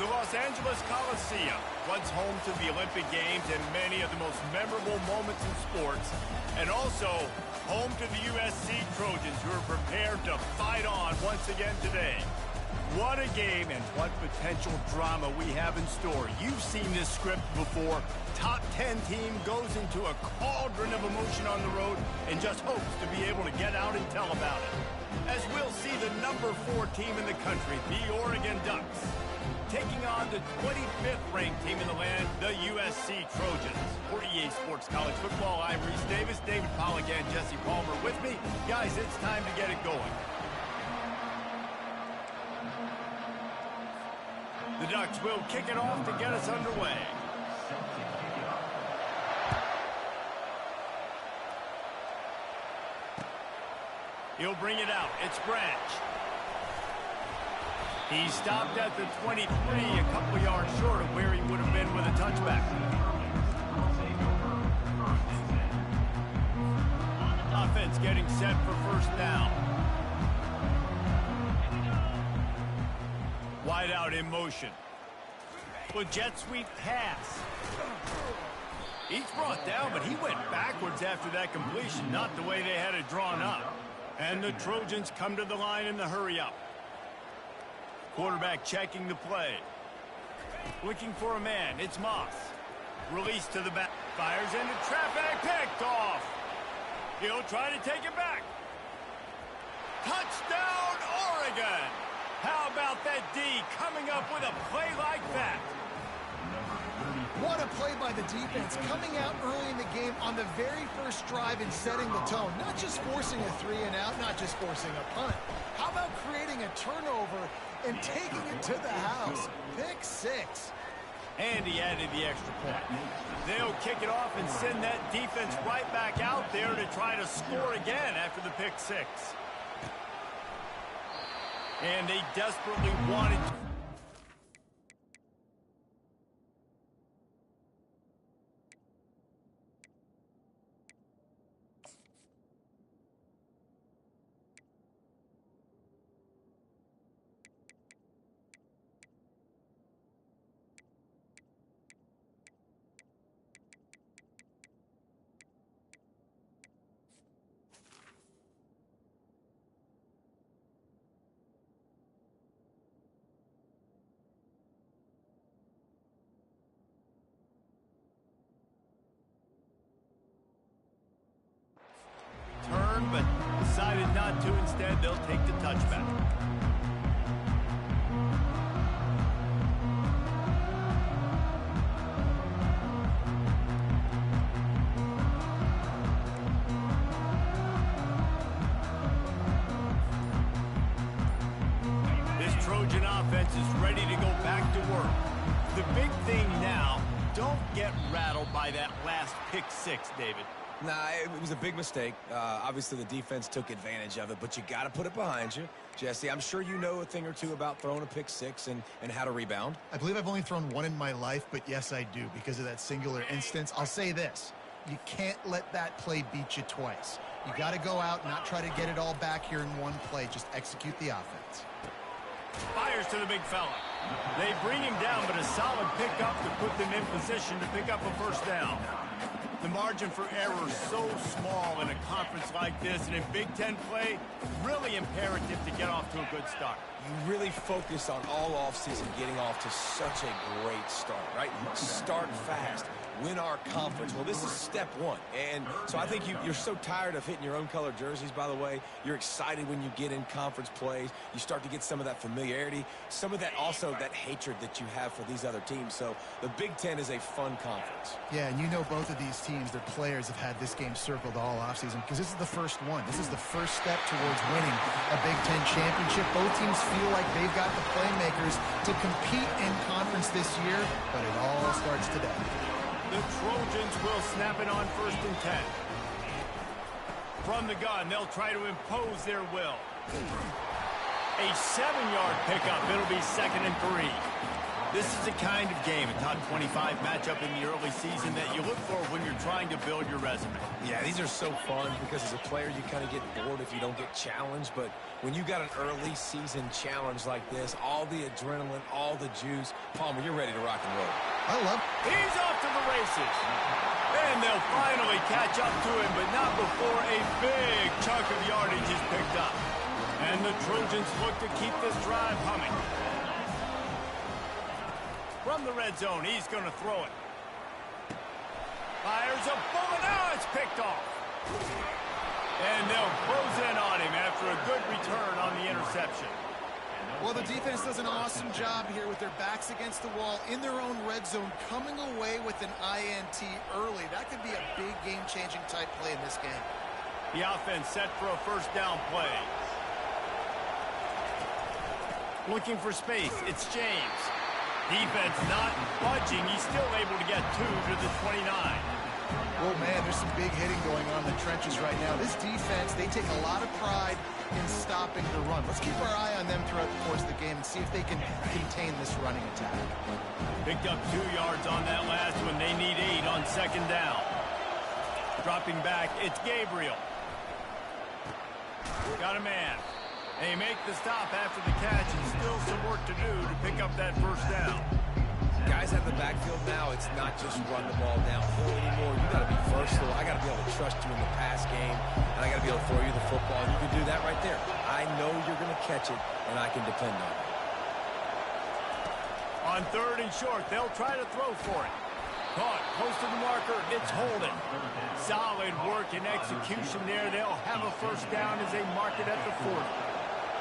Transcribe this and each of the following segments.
The Los Angeles Coliseum, once home to the Olympic Games and many of the most memorable moments in sports, and also home to the USC Trojans, who are prepared to fight on once again today. What a game and what potential drama we have in store. You've seen this script before. Top 10 team goes into a cauldron of emotion on the road and just hopes to be able to get out and tell about it. As we'll see the number 4 team in the country, the Oregon Ducks, taking on the 25th ranked team in the land, the USC Trojans. For EA Sports College Football, I'm Reese Davis, David Pollack, and Jesse Palmer with me. Guys, it's time to get it going. The Ducks will kick it off to get us underway. He'll bring it out. It's Branch. He stopped at the 23, a couple yards short of where he would have been with a touchback. Offense getting set for first down. Wide out in motion. With jet sweep pass. He's brought down, but he went backwards after that completion, not the way they had it drawn up. And the Trojans come to the line in the hurry up. Quarterback checking the play. Looking for a man. It's Moss. Release to the back. Fires into traffic. Picked off. He'll try to take it back. Touchdown, Oregon. How about that D coming up with a play like that? What a play by the defense, coming out early in the game on the very first drive and setting the tone. Not just forcing a 3-and-out, not just forcing a punt. How about creating a turnover and taking it to the house? Pick 6. And he added the extra point. They'll kick it off and send that defense right back out there to try to score again after the pick 6. And they desperately wanted to. But decided not to. Instead, they'll take the touchback. This Trojan offense is ready to go back to work. The big thing now, don't get rattled by that last pick 6, David. Nah, it was a big mistake. Obviously, the defense took advantage of it, but you got to put it behind you. Jesse, I'm sure you know a thing or two about throwing a pick 6 and how to rebound. I believe I've only thrown one in my life, but yes, I do, because of that singular instance. I'll say this. You can't let that play beat you twice. You got to go out, not try to get it all back here in one play. Just execute the offense. Fires to the big fella. They bring him down, but a solid pickup to put them in position to pick up a first down. The margin for error is so small in a conference like this, and in Big Ten play, really imperative to get off to a good start. You really focus on all offseason getting off to such a great start, right? Start fast. Win our conference. Well, this is step 1. And so I think you're so tired of hitting your own color jerseys, by the way. You're excited when you get in conference plays. You start to get some of that familiarity, some of that also that hatred that you have for these other teams. So the Big Ten is a fun conference. Yeah, and you know both of these teams, their players have had this game circled all offseason because this is the first one. This is the first step towards winning a Big Ten championship. Both teams feel like they've got the playmakers to compete in conference this year, but it all starts today. The Trojans will snap it on 1st and 10. From the gun, they'll try to impose their will. A 7-yard pickup. It'll be 2nd and 3. This is the kind of game, a top 25 matchup in the early season that you look for when you're trying to build your resume. Yeah, these are so fun because as a player, you kind of get bored if you don't get challenged. But when you got an early season challenge like this, all the adrenaline, all the juice, Palmer, you're ready to rock and roll. I love it. He's off to the races. And they'll finally catch up to him, but not before a big chunk of yardage is picked up. And the Trojans look to keep this drive humming. From the red zone, he's going to throw it. Fires a bullet. Now it's picked off. And they'll close in on him after a good return on the interception. Well, the defense does an awesome job here with their backs against the wall in their own red zone, coming away with an INT early. That could be a big game-changing type play in this game. The offense set for a first down play. Looking for space. It's James. Defense not budging. He's still able to get 2 to the 29. Oh, man, there's some big hitting going on in the trenches right now. This defense, they take a lot of pride in stopping the run. Let's keep our eye on them throughout the course of the game and see if they can contain this running attack. Picked up 2 yards on that last one. They need 8 on second down. Dropping back, it's Gabriel. Got a man. They make the stop after the catch, and still some work to do to pick up that first down. Guys out of the backfield now, it's not just run the ball downhill anymore. You got to be versatile. I got to be able to trust you in the pass game, and I got to be able to throw you the football, and you can do that right there. I know you're going to catch it, and I can depend on it. On 3rd and short, they'll try to throw for it. Caught, close to the marker, it's Holden. Solid work and execution there. They'll have a first down as they mark it at the 40.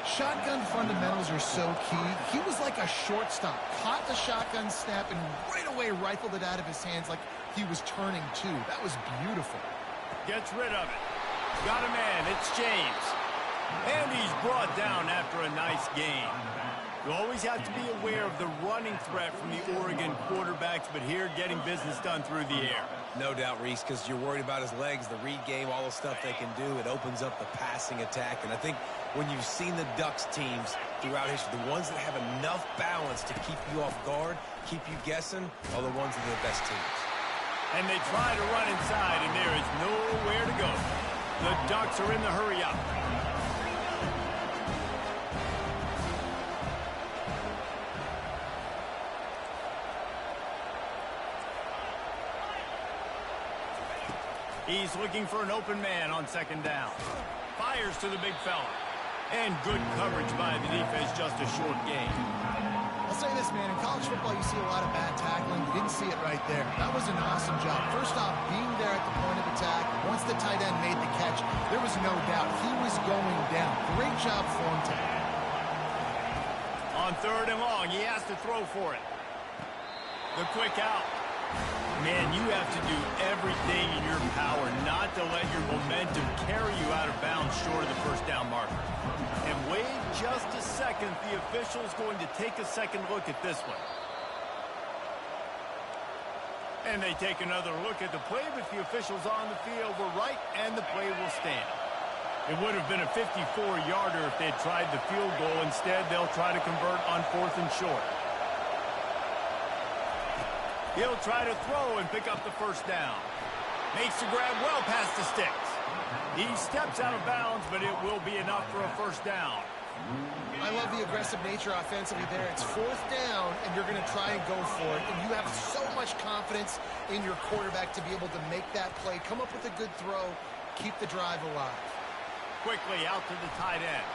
Shotgun fundamentals are so key. He was like a shortstop. Caught the shotgun snap and right away rifled it out of his hands like he was turning two. That was beautiful. Gets rid of it. Got a man. It's James. And he's brought down after a nice gain. You always have to be aware of the running threat from the Oregon quarterbacks, but here getting business done through the air. No doubt, Reese, because you're worried about his legs, the read game, all the stuff they can do. It opens up the passing attack. And I think when you've seen the Ducks teams throughout history, the ones that have enough balance to keep you off guard, keep you guessing, are the ones that are the best teams. And they try to run inside, and there is nowhere to go. The Ducks are in the hurry-up. He's looking for an open man on second down. Fires to the big fella. And good coverage by the defense, just a short gain. I'll say this, man. In college football, you see a lot of bad tackling. You didn't see it right there. That was an awesome job. First off, being there at the point of attack. Once the tight end made the catch, there was no doubt he was going down. Great job for him today. On 3rd and long, he has to throw for it. The quick out. Man, you have to do everything in your power not to let your momentum carry you out of bounds short of the first down marker. And wait just a second. The official's going to take a second look at this one. And they take another look at the play, but the officials on the field were right, and the play will stand. It would have been a 54-yarder if they had tried the field goal. Instead, they'll try to convert on 4th and short. He'll try to throw and pick up the first down. Makes the grab well past the sticks. He steps out of bounds, but it will be enough for a first down. I love the aggressive nature offensively there. It's 4th down, and you're going to try and go for it. And you have so much confidence in your quarterback to be able to make that play, come up with a good throw, keep the drive alive. Quickly out to the tight end.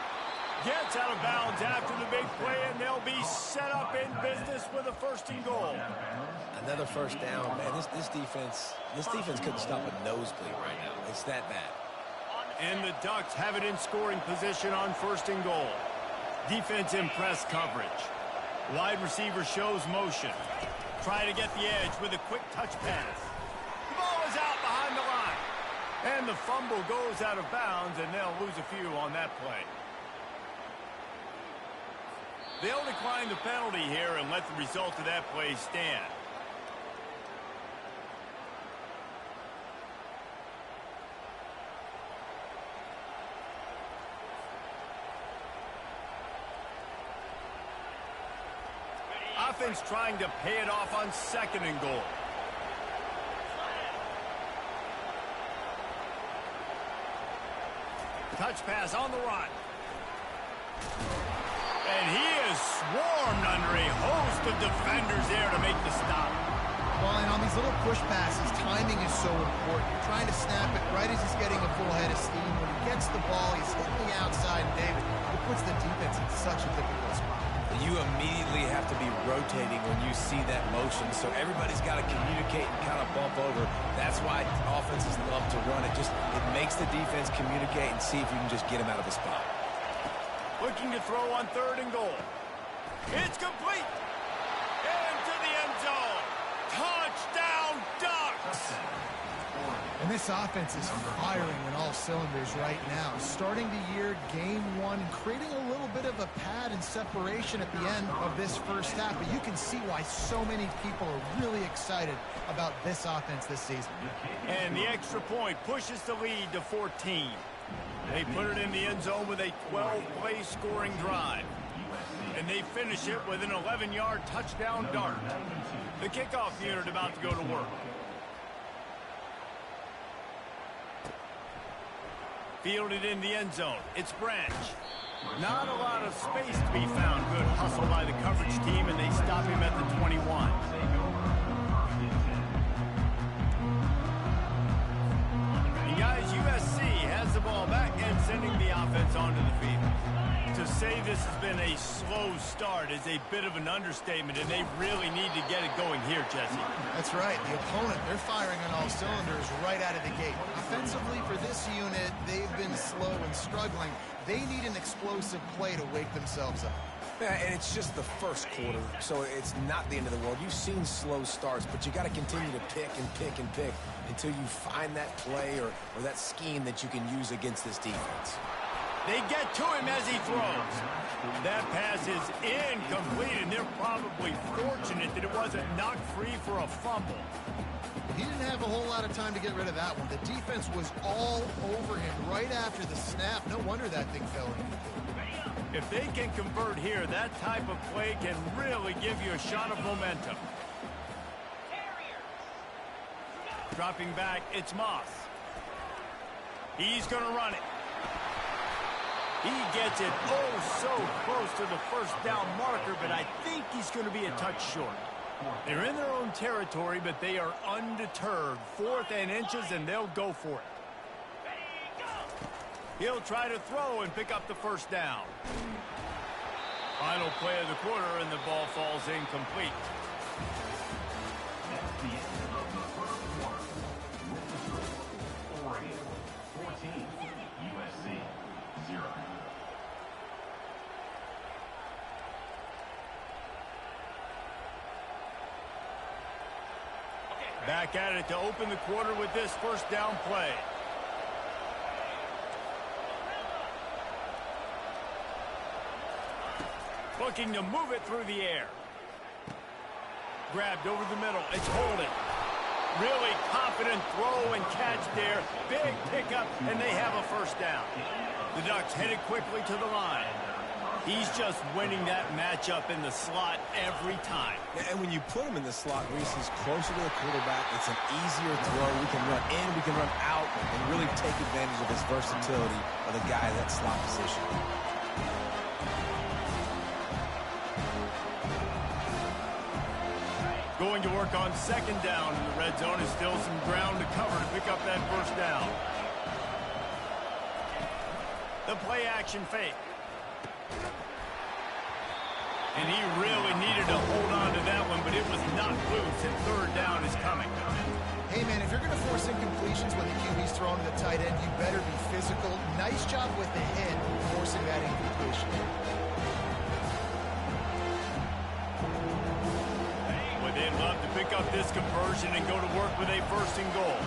Gets out of bounds after the big play, and they'll be set up in business with a 1st and goal. Another first down, man. This defense couldn't stop a nosebleed right now. It's that bad. And the Ducks have it in scoring position on 1st and goal. Defense in press coverage. Wide receiver shows motion. Try to get the edge with a quick touch pass. The ball is out behind the line. And the fumble goes out of bounds, and they'll lose a few on that play. They'll decline the penalty here and let the result of that play stand. offense trying to pay it off on 2nd and goal. Touch pass on the run. And he is swarmed under a host of defenders there to make the stop. Well, and on these little push passes, timing is so important. You're trying to snap it right as he's getting a full head of steam. When he gets the ball, he's hitting the outside, and David, it puts the defense in such a difficult spot. You immediately have to be rotating when you see that motion, so everybody's got to communicate and kind of bump over. That's why offenses love to run it. It makes the defense communicate and see if you can just get him out of the spot. Looking to throw on 3rd and goal. It's complete. Into the end zone. Touchdown, Ducks! And this offense is firing on all cylinders right now. Starting the year, game 1, creating a little bit of a pad and separation at the end of this first half. But you can see why so many people are really excited about this offense this season. And the extra point pushes the lead to 14. They put it in the end zone with a 12-play scoring drive. And they finish it with an 11-yard touchdown dart. The kickoff unit about to go to work. Fielded in the end zone. It's Branch. Not a lot of space to be found. Good hustle by the coverage team, and they stop him at the 21. And guys, USC has the ball back and sending the offense onto the field. To say this has been a slow start is a bit of an understatement, and they really need to get it going here, Jesse. That's right. The opponent, they're firing on all cylinders right out of the gate. Offensively, for this unit, they've been slow and struggling. They need an explosive play to wake themselves up. Yeah, and it's just the first quarter, so it's not the end of the world. You've seen slow starts, but you got to continue to pick and pick and pick until you find that play or that scheme that you can use against this defense. They get to him as he throws. That pass is incomplete, and they're probably fortunate that it wasn't knocked free for a fumble. He didn't have a whole lot of time to get rid of that one. The defense was all over him right after the snap. No wonder that thing fell in. If they can convert here, that type of play can really give you a shot of momentum. Dropping back, it's Moss. He's going to run it. He gets it so close to the first down marker, but I think he's going to be a touch short. They're in their own territory, but they are undeterred. 4th and inches, and they'll go for it. He'll try to throw and pick up the first down. Final play of the quarter, and the ball falls incomplete. That's the end of the first quarter. Oregon 14, USC 0. Back at it to open the quarter with this first down play. Looking to move it through the air. Grabbed over the middle. It's Holden. Really confident throw and catch there. Big pickup, and they have a first down. The Ducks headed quickly to the line. He's just winning that matchup in the slot every time. And when you put him in the slot, Reese is closer to the quarterback. It's an easier throw. We can run in, we can run out, and really take advantage of his versatility of the guy in that slot position. Going to work on 2nd down in the red zone. Is still some ground to cover to pick up that first down. The play action fake. And he really needed to hold on to that one, but it was not loose, and 3rd down is coming. Hey, man, if you're going to force incompletions when the QB's throwing to the tight end, you better be physical. Nice job with the hit, forcing that incompletion. Well, they'd love to pick up this conversion and go to work with a 1st and goal.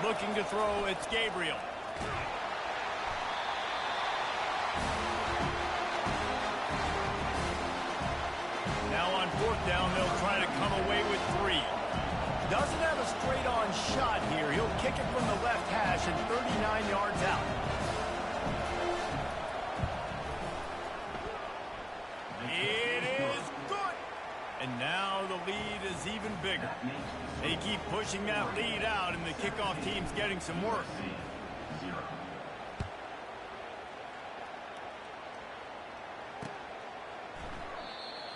Looking to throw, it's Gabriel. fourth down, they'll try to come away with 3. Doesn't have a straight-on shot here. He'll kick it from the left hash and 39 yards out. It is good. And now the lead is even bigger. They keep pushing that lead out, and the kickoff team's getting some work.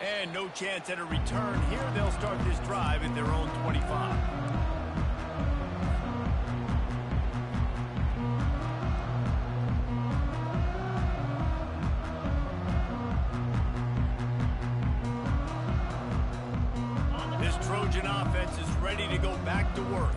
And no chance at a return here. They'll start this drive at their own 25. This Trojan offense is ready to go back to work.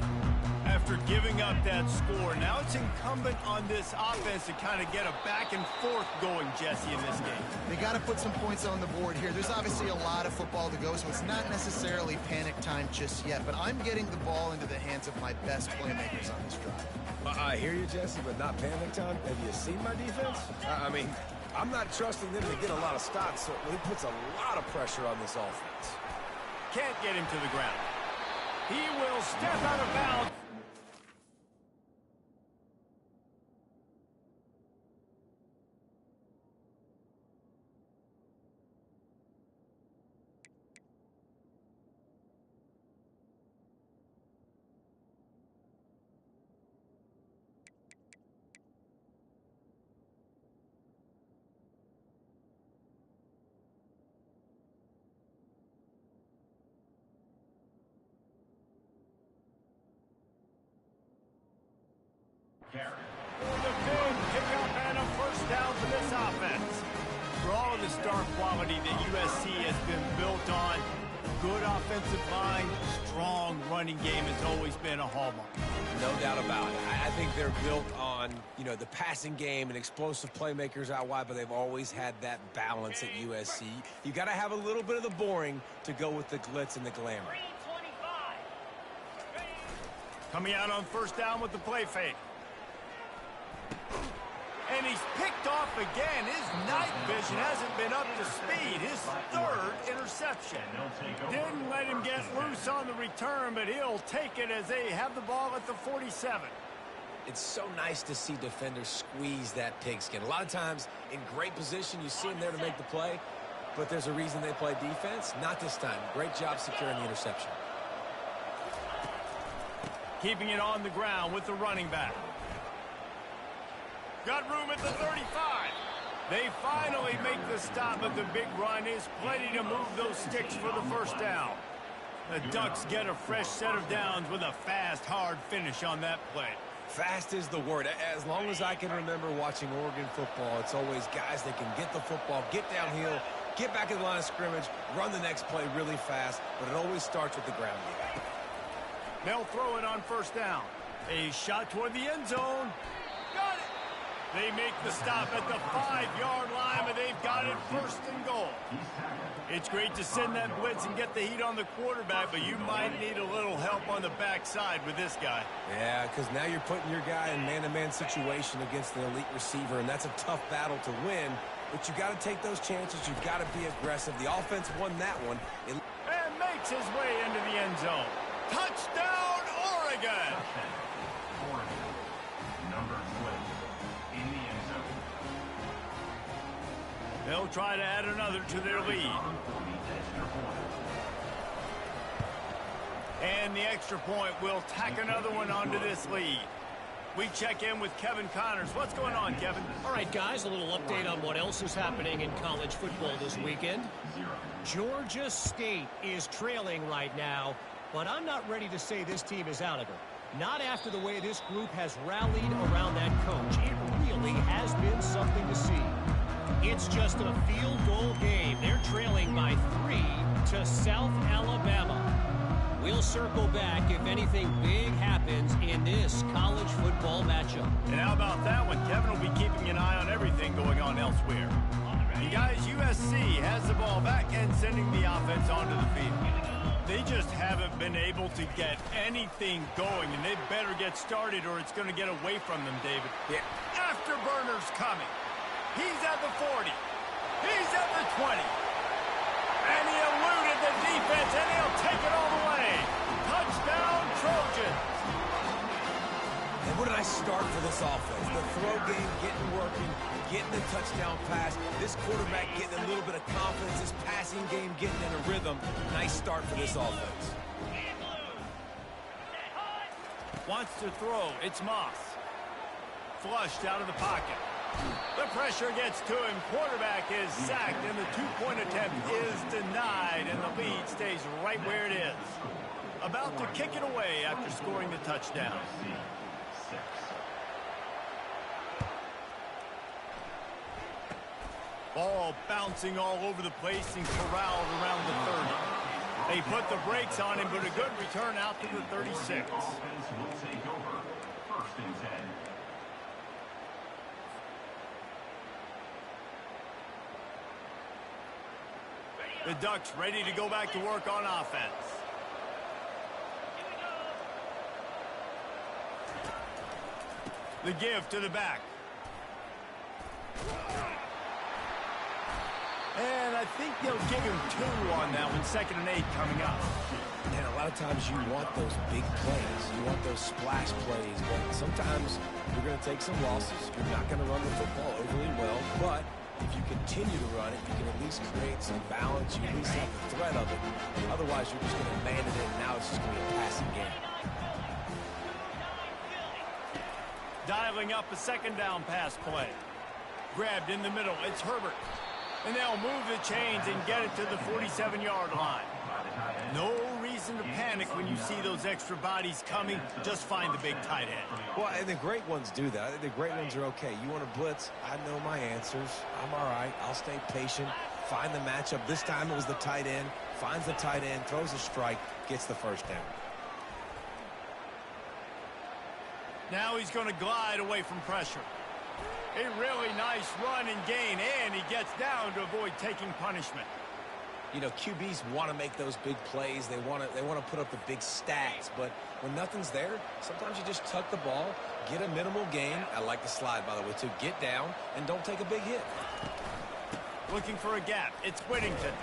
After giving up that score, now it's incumbent on this offense to kind of get a back and forth going, Jesse, in this game. They got to put some points on the board here. There's obviously a lot of football to go, so it's not necessarily panic time just yet, but I'm getting the ball into the hands of my best playmakers on this drive. I hear you, Jesse, but not panic time. Have you seen my defense? I mean, I'm not trusting them to get a lot of stops, so it puts a lot of pressure on this offense. Can't get him to the ground. He will step out of bounds. The big pickup and a first down for this offense. For all of the star quality that USC has been built on, good offensive line, strong running game has always been a hallmark. No doubt about it. I think they're built on, the passing game and explosive playmakers out wide, but they've always had that balance at USC. You got to have a little bit of the boring to go with the glitz and the glamour. Coming out on first down with the play fake. And he's picked off again. His night vision hasn't been up to speed. His third interception. Didn't let him get loose on the return, but he'll take it as they have the ball at the 47. It's so nice to see defenders squeeze that pigskin. A lot of times, in great position, you see them there to make the play, but there's a reason they play defense. Not this time. Great job securing the interception. Keeping it on the ground with the running back. Got room at the 35. They finally make the stop, but the big run is plenty to move those sticks for the first down. The Ducks get a fresh set of downs with a fast, hard finish on that play. Fast is the word. As long as I can remember watching Oregon football, it's always guys that can get the football, get downhill, get back in the line of scrimmage, run the next play really fast, but it always starts with the ground game. They'll throw it on first down. A shot toward the end zone. Got it. They make the stop at the 5-yard line, but they've got it first and goal. It's great to send that blitz and get the heat on the quarterback, but you might need a little help on the backside with this guy. Yeah, because now you're putting your guy in man-to-man situation against an elite receiver, and that's a tough battle to win, but you got to take those chances. You've got to be aggressive. The offense won that one. And makes his way into the end zone. Touchdown, Oregon! Oregon, number 12, in the end zone. They'll try to add another to their lead. And the extra point will tack another one onto this lead. We check in with Kevin Connors. What's going on, Kevin? All right, guys, a little update on what else is happening in college football this weekend. Georgia State is trailing right now, but I'm not ready to say this team is out of it. Not after the way this group has rallied around that coach. It really has been something to see. It's just a field goal game. They're trailing by 3 to South Alabama. We'll circle back if anything big happens in this college football matchup. And how about that one? Kevin will be keeping an eye on everything going on elsewhere. And guys, USC has the ball back and sending the offense onto the field. They just haven't been able to get anything going, and they better get started or it's going to get away from them, David. Yeah. Afterburner's coming. He's at the 40. He's at the 20. And he eluded the defense, and he'll take it all the way. Touchdown, Trojans. And what a nice start for this offense. The throw game getting working, getting the touchdown pass. This quarterback getting a little bit of confidence. This passing game getting in a rhythm. Nice start for this offense. Wants to throw. It's Moss. Flushed out of the pocket. The pressure gets to him. Quarterback is sacked, and the two-point attempt is denied, and the lead stays right where it is. About to kick it away after scoring the touchdown. Ball bouncing all over the place and corralled around the 30. They put the brakes on him, but a good return out to the 36. Offense will take over. 1st and 10. The Ducks ready to go back to work on offense. The give to the back. And I think they'll give him 2 on that one. 2nd and 8 coming up. And a lot of times you want those big plays. You want those splash plays. But sometimes you're going to take some losses. You're not going to run the football overly well. But if you continue to run it, you can at least create some balance. You at least have the threat of it. Otherwise, you're just going to man it in. Now it's just going to be a passing game. Dialing up a 2nd down pass play. Grabbed in the middle. It's Herbert. And they'll move the chains and get it to the 47-yard line. No reason to panic when you see those extra bodies coming. Just find the big tight end. Well, and the great ones do that. I think the great ones are okay. You want to blitz? I know my answers. I'm all right. I'll stay patient. Find the matchup. This time it was the tight end. Finds the tight end, throws a strike, gets the 1st down. Now he's going to glide away from pressure. A really nice run and gain, and he gets down to avoid taking punishment. You know, QBs want to make those big plays. They want to put up the big stats. But when nothing's there, sometimes you just tuck the ball, get a minimal gain. I like the slide, by the way, too. Get down and don't take a big hit. Looking for a gap. It's Whittington.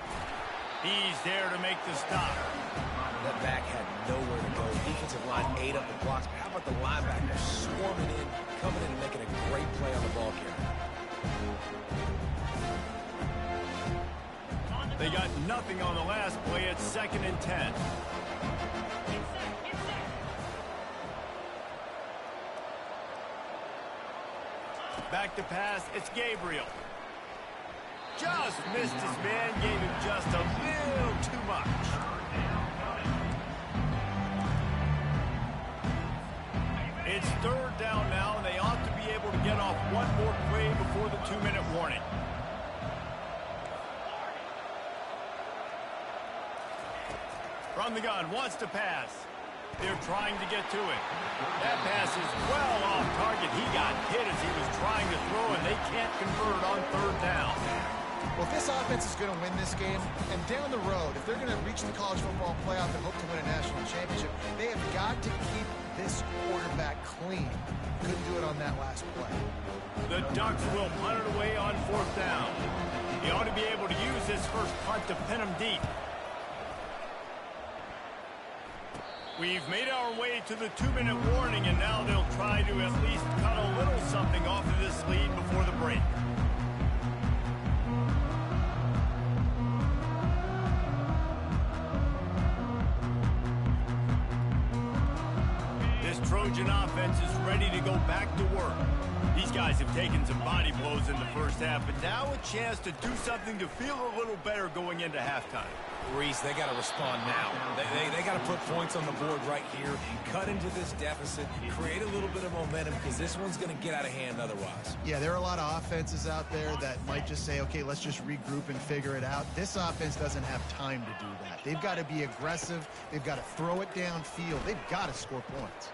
He's there to make the stop. That back had nowhere to go. Defensive line ate up the blocks. How about the linebacker swarming in, coming in and making a great play on the ball carrier? They got nothing on the last play. It's 2nd and 10. Back to pass. It's Gabriel. Just missed his man. Gave him just a little too much. It's 3rd down now, and they ought to be able to get off one more play before the 2-minute warning. From the gun, wants to pass. They're trying to get to it. That pass is well off target. He got hit as he was trying to throw, and they can't convert on 3rd down. Well, if this offense is going to win this game, and down the road, if they're going to reach the college football playoff and hope to win a national championship, they have got to keep this quarterback clean. Couldn't do it on that last play. The Ducks will punt it away on 4th down. He ought to be able to use his first punt to pin him deep. We've made our way to the 2-minute warning, and now they'll try to at least cut a little something off of this lead before the break. Trojan offense is ready to go back to work. These guys have taken some body blows in the first half, but now a chance to do something to feel a little better going into halftime. Reese, they got to respond now. They got to put points on the board right here, cut into this deficit, create a little bit of momentum, because this one's going to get out of hand otherwise. Yeah, there are a lot of offenses out there that might just say, okay, let's just regroup and figure it out. This offense doesn't have time to do that. They've got to be aggressive. They've got to throw it downfield. They've got to score points.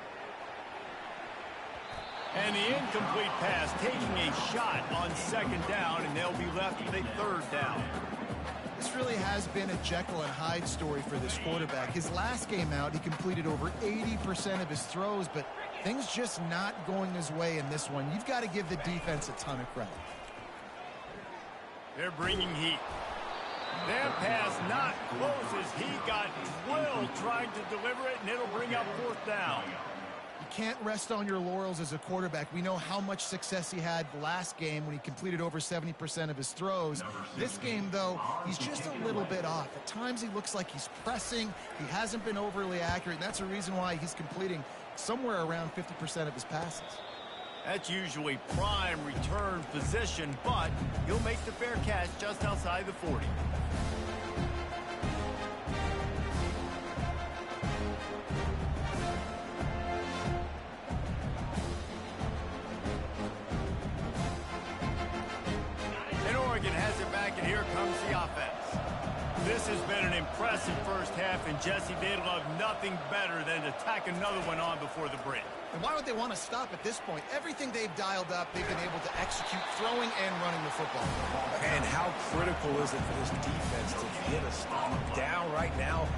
And the incomplete pass taking a shot on 2nd down, and they'll be left with a 3rd down. This really has been a Jekyll and Hyde story for this quarterback. His last game out, he completed over 80% of his throws, but things just not going his way in this one. You've got to give the defense a ton of credit. They're bringing heat. That pass not close as he got drilled trying to deliver it, and it'll bring up fourth down. You can't rest on your laurels as a quarterback. We know how much success he had last game when he completed over 70% of his throws. This game, though, he's just a little bit off. At times he looks like he's pressing. He hasn't been overly accurate, and that's a reason why he's completing somewhere around 50% of his passes. That's usually prime return position, but he'll make the fair catch just outside the 40. And Oregon has it back, and here comes the offense. This has been an impressive first half, and Jesse, they'd love nothing better than to tack another one on before the break. And why would they want to stop at this point? Everything they've dialed up, they've been able to execute throwing and running the football. And how critical is it for this defense to get a stop down right now?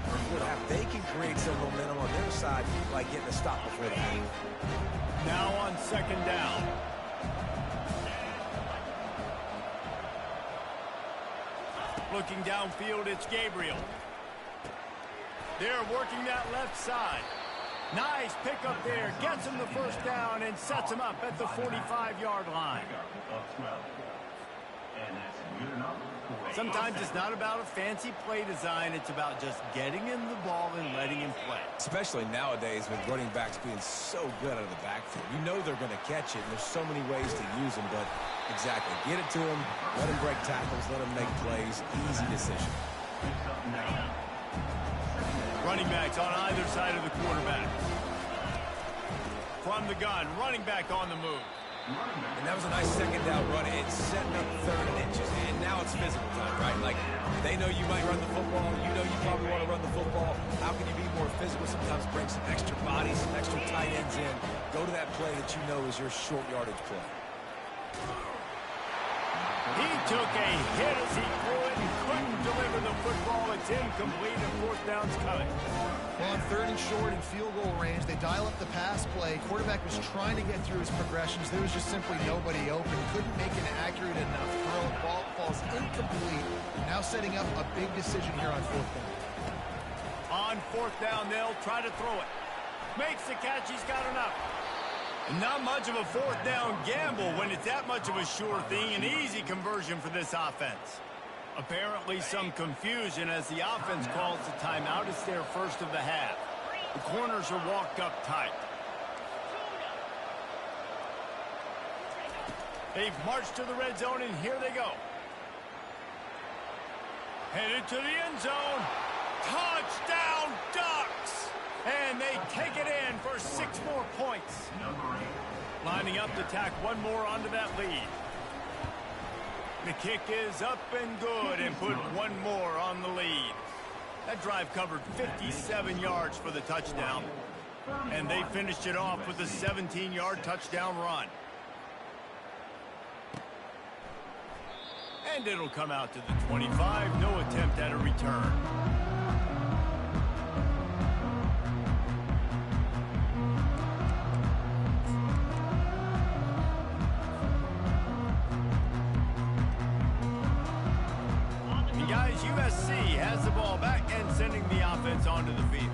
They can create some momentum on their side by getting a stop before the half. Now on second down. Looking downfield, it's Gabriel. They're working that left side. Nice pickup there. Gets him the first down and sets him up at the 45-yard line. Sometimes it's not about a fancy play design. It's about just getting him the ball and letting him play. Especially nowadays with running backs being so good out of the backfield. You know they're going to catch it, and there's so many ways to use them, but exactly. Get it to him, let him break tackles, let him make plays. Easy decision. Running backs on either side of the quarterback. From the gun, running back on the move. And that was a nice second down run. It's setting up third and inches. And now it's physical time, right? Like, they know you might run the football. You know you probably want to run the football. How can you be more physical? Sometimes bring some extra bodies, some extra tight ends in. Go to that play that you know is your short yardage play. He took a hit as he threw it and couldn't deliver the football. It's incomplete and fourth down's coming. Well, on third and short and field goal range, they dial up the pass play. Quarterback was trying to get through his progressions. There was just simply nobody open. Couldn't make an accurate enough throw. Ball falls incomplete. Now setting up a big decision here on fourth down. On fourth down, they'll try to throw it. Makes the catch. He's got enough. Not much of a fourth down gamble when it's that much of a sure thing. An easy conversion for this offense. Apparently some confusion as the offense calls the timeout. It's their first of the half. The corners are walked up tight. They've marched to the red zone, and here they go. Headed to the end zone. Touchdown, Ducks! And they take it in for 6 more points. Lining up to tack one more onto that lead. The kick is up and good and put one more on the lead. That drive covered 57 yards for the touchdown. And they finished it off with a 17-yard touchdown run. And it'll come out to the 25. No attempt at a return. USC has the ball back and sending the offense onto the field.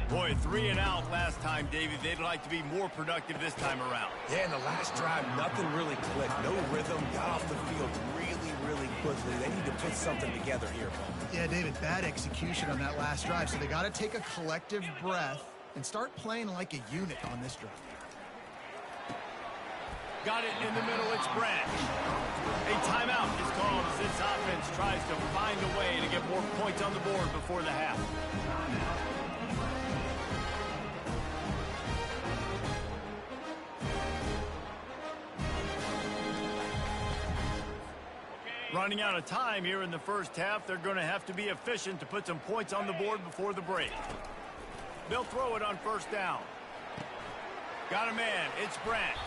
Boy, 3 and out last time, Davey. They'd like to be more productive this time around. Yeah, in the last drive, nothing really clicked. No rhythm, got off the field really quickly. They need to put something together here. Yeah, David, bad execution on that last drive. So they got to take a collective breath and start playing like a unit on this drive. Got it in the middle, it's Branch. A timeout is called as this offense tries to find a way to get more points on the board before the half. Running out of time here in the first half. They're going to have to be efficient to put some points on the board before the break. They'll throw it on first down. Got a man, it's Branch.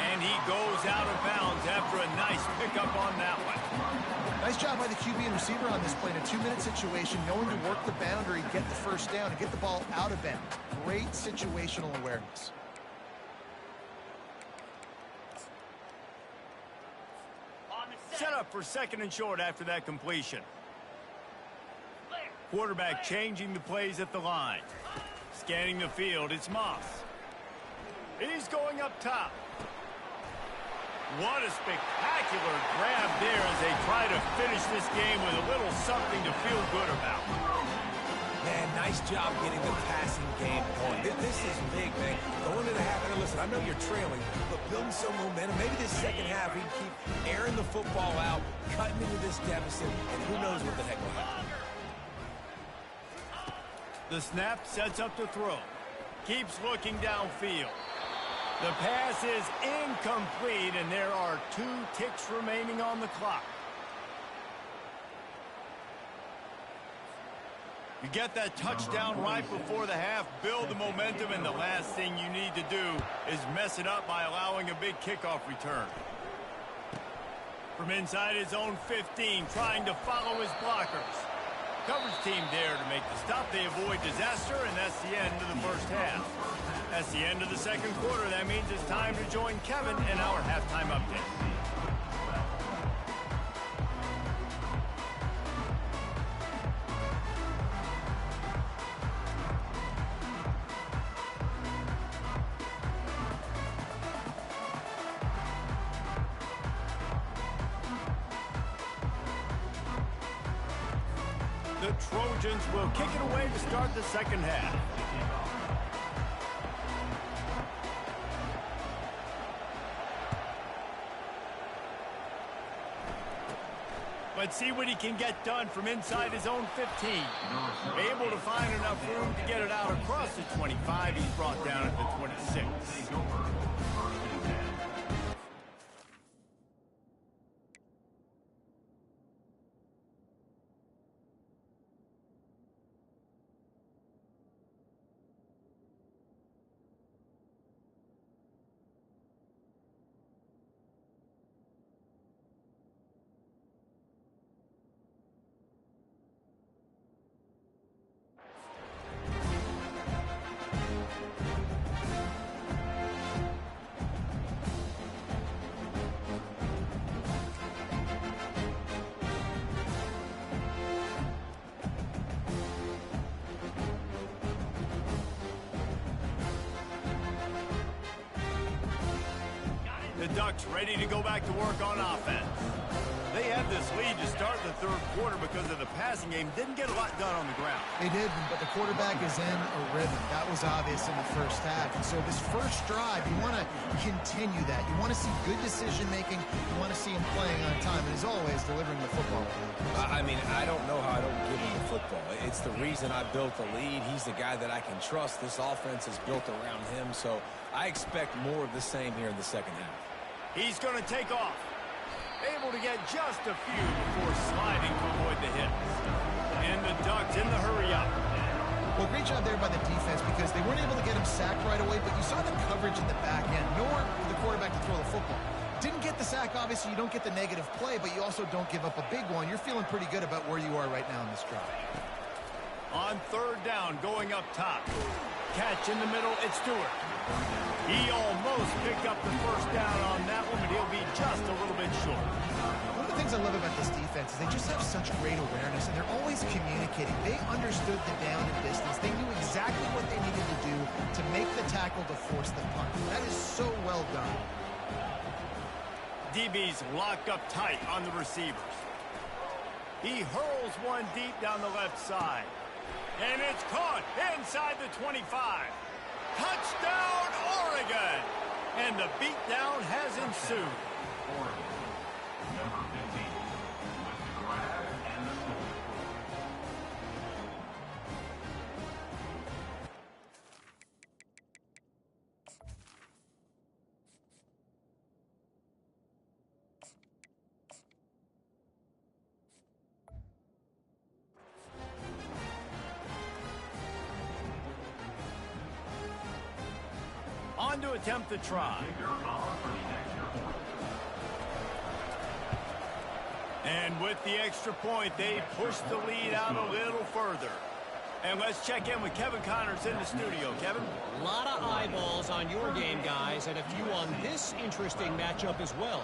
And he goes out of bounds after a nice pickup on that one. Nice job by the QB and receiver on this play in a 2-minute situation, knowing to work the boundary, get the first down, and get the ball out of bounds. Great situational awareness. Set up for second and short after that completion. Quarterback changing the plays at the line. Scanning the field, it's Moss. He's going up top. What a spectacular grab there as they try to finish this game with a little something to feel good about. Man, nice job getting the passing game going. This is big, man. Going to the half, and listen, I know you're trailing, but building some momentum. Maybe this second half, we can keep airing the football out, cutting into this deficit, and who knows what the heck will happen. The snap sets up to throw. Keeps looking downfield. The pass is incomplete, and there are 2 ticks remaining on the clock. You get that touchdown right before the half, build the momentum, and the last thing you need to do is mess it up by allowing a big kickoff return. From inside his own 15, trying to follow his blockers. Coverage team there to make the stop. They avoid disaster, and that's the end of the first half. That's the end of the second quarter. That means it's time to join Kevin in our halftime update. The Trojans will kick it away to start the second half. Let's see what he can get done from inside his own 15. Able to find enough room to get it out across the 25. He's brought down at the 26. The Ducks ready to go back to work on offense. They had this lead to start the third quarter because of the passing game. Didn't get a lot done on the ground. They did, but the quarterback is in a rhythm. That was obvious in the first half. And so this first drive, you want to continue that. You want to see good decision-making. You want to see him playing on time. And as always, delivering the football. I mean, I don't know how I don't give him the football. It's the reason I built the lead. He's the guy that I can trust. This offense is built around him. So I expect more of the same here in the second half. He's going to take off. Able to get just a few before sliding to avoid the hits. And the Ducks in the hurry up. Well, great job there by the defense because they weren't able to get him sacked right away, but you saw the coverage in the back end, nor the quarterback to throw the football. Didn't get the sack, obviously. You don't get the negative play, but you also don't give up a big one. You're feeling pretty good about where you are right now in this drive. On third down, going up top. Catch in the middle, it's Stewart. He almost picked up the first down on that one, but he'll be just a little bit short. One of the things I love about this defense is they just have such great awareness, and they're always communicating. They understood the down and distance. They knew exactly what they needed to do to make the tackle to force the punt. That is so well done. DB's locked up tight on the receivers. He hurls one deep down the left side. And it's caught inside the 25. Touchdown, Oregon! And the beatdown has ensued. Oregon, number 15, with the grab and the score. On to attempt the try. And with the extra point, they push the lead out a little further. And let's check in with Kevin Connors in the studio. Kevin? A lot of eyeballs on your game, guys, and a few on this interesting matchup as well.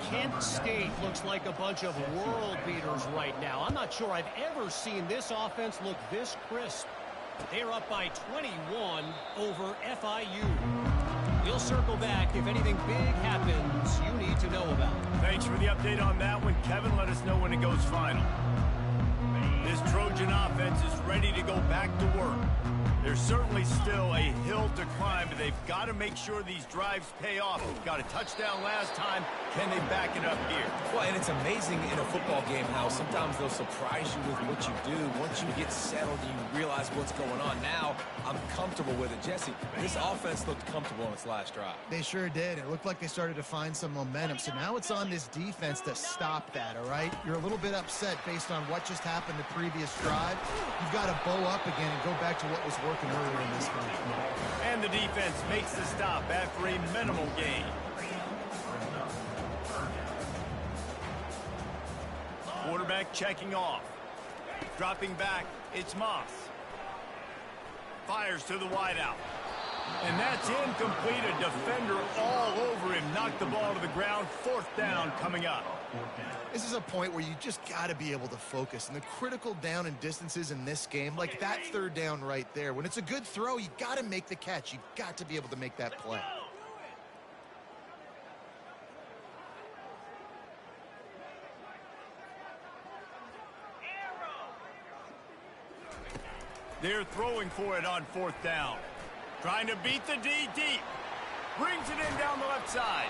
Kent State looks like a bunch of world beaters right now. I'm not sure I've ever seen this offense look this crisp. They're up by 21 over FIU. We'll circle back if anything big happens you need to know about. Thanks for the update on that one, Kevin. Let us know when it goes final. This Trojan offense is ready to go back to work. There's certainly still a hill to climb, but they've got to make sure these drives pay off. Got a touchdown last time. Can they back it up here? Well, and it's amazing in a football game how sometimes they'll surprise you with what you do. Once you get settled, you realize what's going on. Now, I'm comfortable with it. Jesse, this offense looked comfortable on its last drive. They sure did. It looked like they started to find some momentum. So now it's on this defense to stop that, all right? You're a little bit upset based on what just happened the previous drive. You've got to bow up again and go back to what was working earlier in this game. And the defense makes the stop after a minimal gain. Quarterback checking off. Dropping back, it's Moss. Fires to the wideout. And that's incomplete. A defender all over him. Knocked the ball to the ground. 4th down coming up. This is a point where you just got to be able to focus. And the critical down and distances in this game, like that 3rd down right there, when it's a good throw, you got to make the catch. You've got to be able to make that play. They're throwing for it on 4th down. Trying to beat the D deep. Brings it in down the left side.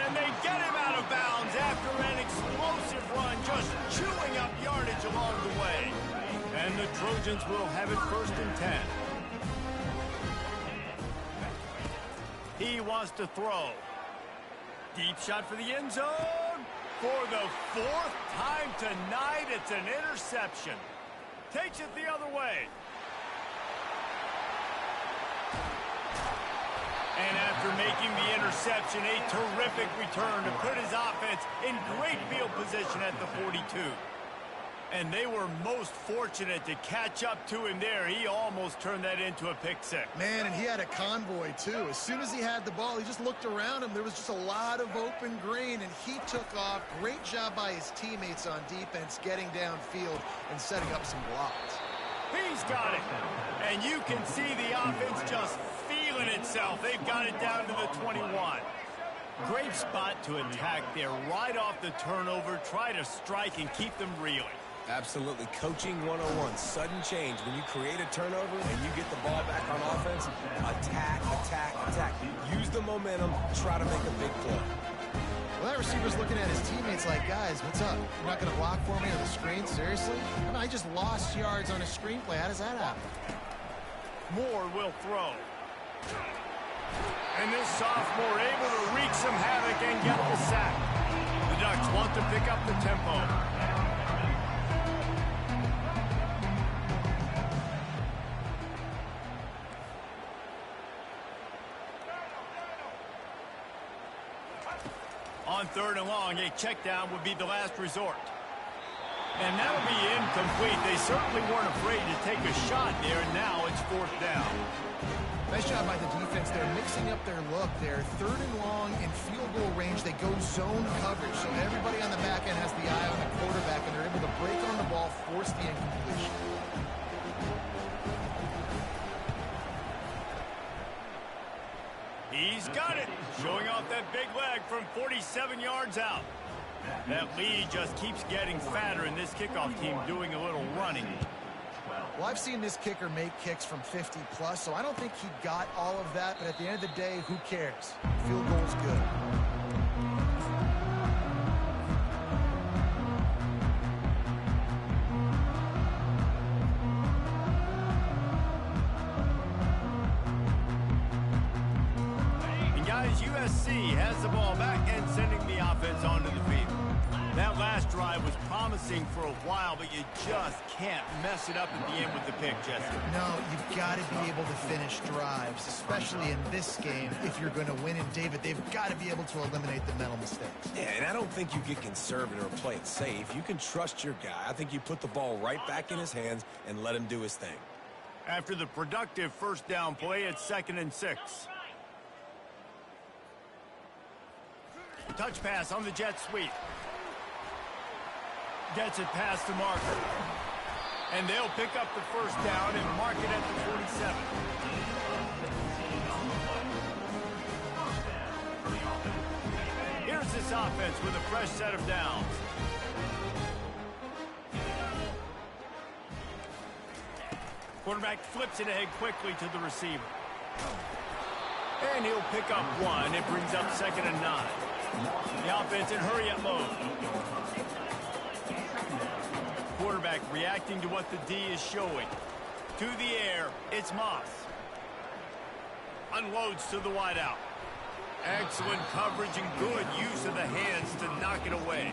And they get him out of bounds after an explosive run, just chewing up yardage along the way. And the Trojans will have it 1st and 10. He wants to throw. Deep shot for the end zone. For the 4th time tonight, it's an interception. Takes it the other way. And after making the interception, a terrific return to put his offense in great field position at the 42. And they were most fortunate to catch up to him there. He almost turned that into a pick six. Man, and he had a convoy, too. As soon as he had the ball, he just looked around him. There was just a lot of open green, and he took off. Great job by his teammates on defense, getting downfield and setting up some blocks. He's got it. And you can see the offense just feeling itself. They've got it down to the 21. Great spot to attack there. Right off the turnover, try to strike and keep them reeling. Absolutely. Coaching 101. Sudden change. When you create a turnover and you get the ball back on offense, attack, attack, attack. Use the momentum. Try to make a big play. Well, that receiver's looking at his teammates like, guys, what's up? You're not going to block for me on the screen? Seriously? I mean, I just lost yards on a screenplay. How does that happen? Moore will throw. And this sophomore able to wreak some havoc and get the sack. The Ducks want to pick up the tempo. On 3rd and long, a check down would be the last resort. And that would be incomplete. They certainly weren't afraid to take a shot there. Now it's 4th down. Nice job by the defense. They're mixing up their look. They're 3rd and long in field goal range. They go zone coverage. So everybody on the back end has the eye on the quarterback, and they're able to break on the ball, force the incompletion. He's got it. Showing off that big leg from 47 yards out. That lead just keeps getting fatter, and this kickoff team doing a little running. Well, I've seen this kicker make kicks from 50-plus, so I don't think he got all of that. But at the end of the day, who cares? Field goal's good. USC has the ball back and sending the offense onto the field. That last drive was promising for a while, but you just can't mess it up at the end with the pick, Jesse. No, you've got to be able to finish drives, especially in this game. If you're going to win, and David, they've got to be able to eliminate the mental mistakes. Yeah, and I don't think you get conservative or play it safe. You can trust your guy. I think you put the ball right back in his hands and let him do his thing. After the productive 1st down play, it's 2nd and 6. Touch pass on the jet sweep. Gets it past the marker. And they'll pick up the first down and mark it at the 47. Here's this offense with a fresh set of downs. Quarterback flips it ahead quickly to the receiver. And he'll pick up one. It brings up 2nd and 9. The offense in hurry-up mode. Quarterback reacting to what the D is showing. To the air, it's Moss. Unloads to the wideout. Excellent coverage and good use of the hands to knock it away.